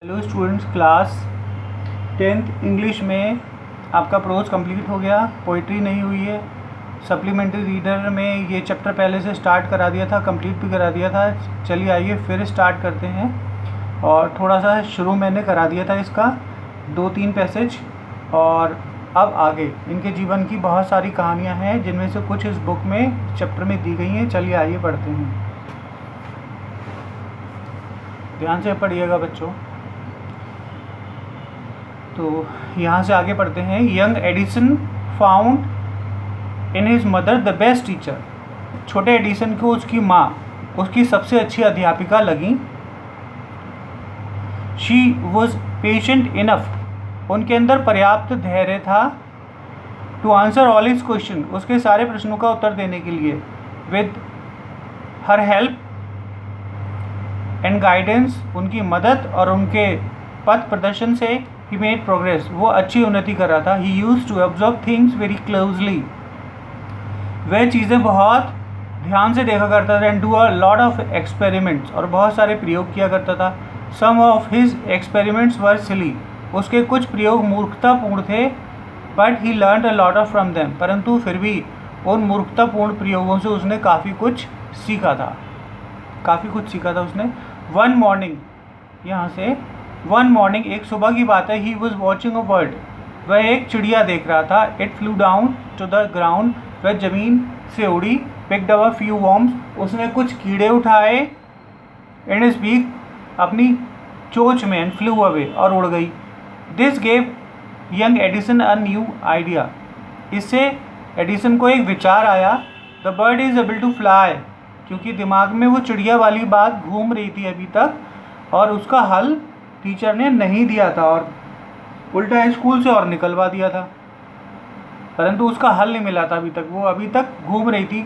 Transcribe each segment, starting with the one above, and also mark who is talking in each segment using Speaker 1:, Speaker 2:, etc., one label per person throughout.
Speaker 1: Hello students, class 10th English में आपका pros complete हो गया, पोइट्री नहीं हुई है। सप्लीमेंट्री रीडर में ये चैप्टर पहले से स्टार्ट करा दिया था, कंप्लीट भी करा दिया था। चलिए आइए फिर स्टार्ट करते हैं। और थोड़ा सा शुरू मैंने करा दिया था इसका 2-3 पैसेज, और अब आगे इनके जीवन की बहुत सारी कहानियाँ हैं जिनमें से कुछ इस बुक में चैप्टर में दी गई हैं। चलिए आइए पढ़ते हैं, ध्यान से पढ़िएगा बच्चों। तो यहाँ से आगे पढ़ते हैं। Young Edison found in his mother the best teacher. छोटे एडिसन को उसकी माँ उसकी सबसे अच्छी अध्यापिका लगी। शी वॉज पेशेंट इनफ, उनके अंदर पर्याप्त धैर्य था। To answer all his question, उसके सारे प्रश्नों का उत्तर देने के लिए। With her help and guidance, उनकी मदद और उनके पथ प्रदर्शन से ही मेड प्रोग्रेस, वो अच्छी उन्नति कर रहा था। He used to observe things very closely, वह चीज़ें बहुत ध्यान से देखा करता था। And do a lot of experiments, और बहुत सारे प्रयोग किया करता था। Some of his experiments were silly, उसके कुछ प्रयोग मूर्खतापूर्ण थे। But he learn a lot of from them, परंतु फिर भी उन मूर्खतापूर्ण प्रयोगों से उसने काफ़ी कुछ सीखा था उसने। वन मॉर्निंग, यहाँ से वन मॉर्निंग, एक सुबह की बात है। He was watching a bird, वह एक चिड़िया देख रहा था। It flew down to the ground, वह जमीन से उड़ी। Picked up a few worms, उसने कुछ कीड़े उठाए। इन हिज बीक, अपनी चोंच में। एंड फ्लू अवे, और उड़ गई। This gave young Edison a new idea, इससे एडिसन को एक विचार आया। The bird is able to fly, क्योंकि दिमाग में वो चिड़िया वाली बात घूम रही थी अभी तक, और उसका हल टीचर ने नहीं दिया था, और उल्टा स्कूल से और निकलवा दिया था, परंतु उसका हल नहीं मिला था अभी तक। वो अभी तक घूम रही थी,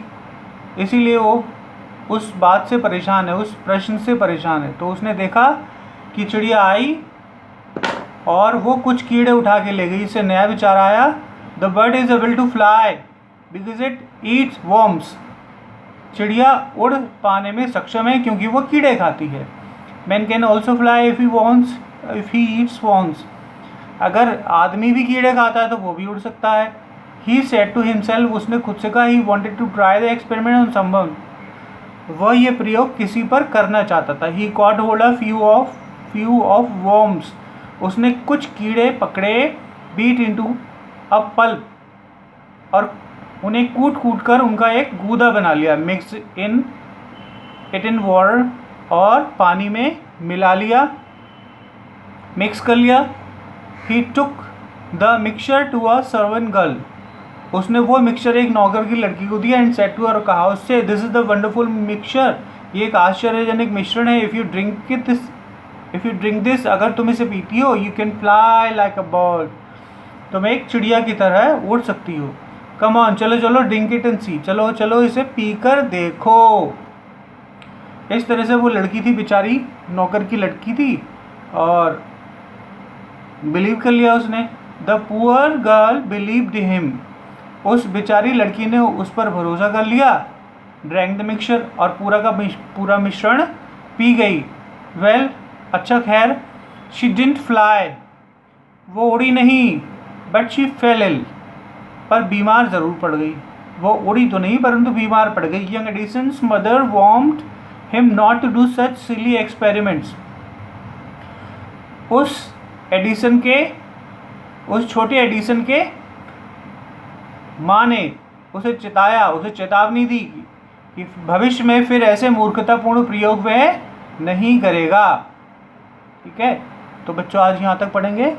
Speaker 1: इसीलिए वो उस बात से परेशान है, उस प्रश्न से परेशान है। तो उसने देखा कि चिड़िया आई और वो कुछ कीड़े उठा के ले गई। इससे नया विचार आया। The bird is able to fly because it eats worms, चिड़िया उड़ पाने में सक्षम है क्योंकि वो कीड़े खाती है। Man can also fly if he eats worms, अगर आदमी भी कीड़े खाता है तो वो भी उड़ सकता है। ही सेड टू हिमसेल्फ, उसने खुद से कहा। He wanted to try the experiment on someone, वह ये प्रयोग किसी पर करना चाहता था। He caught hold a few of worms, उसने कुछ कीड़े पकड़े। बीट इनटू अ पल्प, और उन्हें कूट कर उनका एक गूदा बना लिया। मिक्स इट इन वाटर, और पानी में मिला लिया, मिक्स कर लिया। He took the mixture to a servant girl, उसने वो मिक्सचर एक नौकर की लड़की को दिया। एंड सेड टू हर, कहा उससे, this is the wonderful mixture, ये एक आश्चर्यजनक मिश्रण है। इफ़ यू ड्रिंक दिस, अगर तुम इसे पीती हो, you can fly like a bird, तुम एक चिड़िया की तरह उड़ सकती हो। कम ऑन, चलो ड्रिंक इट एंड सी, चलो इसे पीकर देखो। इस तरह से वो लड़की थी बेचारी, नौकर की लड़की थी, और बिलीव कर लिया उसने। The poor girl believed him, उस बेचारी लड़की ने उस पर भरोसा कर लिया। ड्रैंक द मिक्सचर, और पूरा मिश्रण पी गई। वेल, अच्छा खैर। शी डिडंट फ्लाई, वो उड़ी नहीं। बट शी फेल इल, पर बीमार ज़रूर पड़ गई। वो उड़ी तो नहीं परंतु बीमार पड़ गई। Young Edison's mother warned him not to do such silly experiments, उस छोटे एडिसन के माँ ने उसे चेतावनी दी कि भविष्य में फिर ऐसे मूर्खतापूर्ण प्रयोग वह नहीं करेगा। ठीक है, तो बच्चों आज यहाँ तक पढ़ेंगे।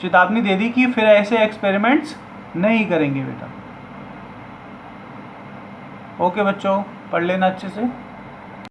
Speaker 1: चेतावनी दे दी कि फिर ऐसे एक्सपेरिमेंट्स नहीं करेंगे बेटा। ओके बच्चों, पढ़ लेना अच्छे से।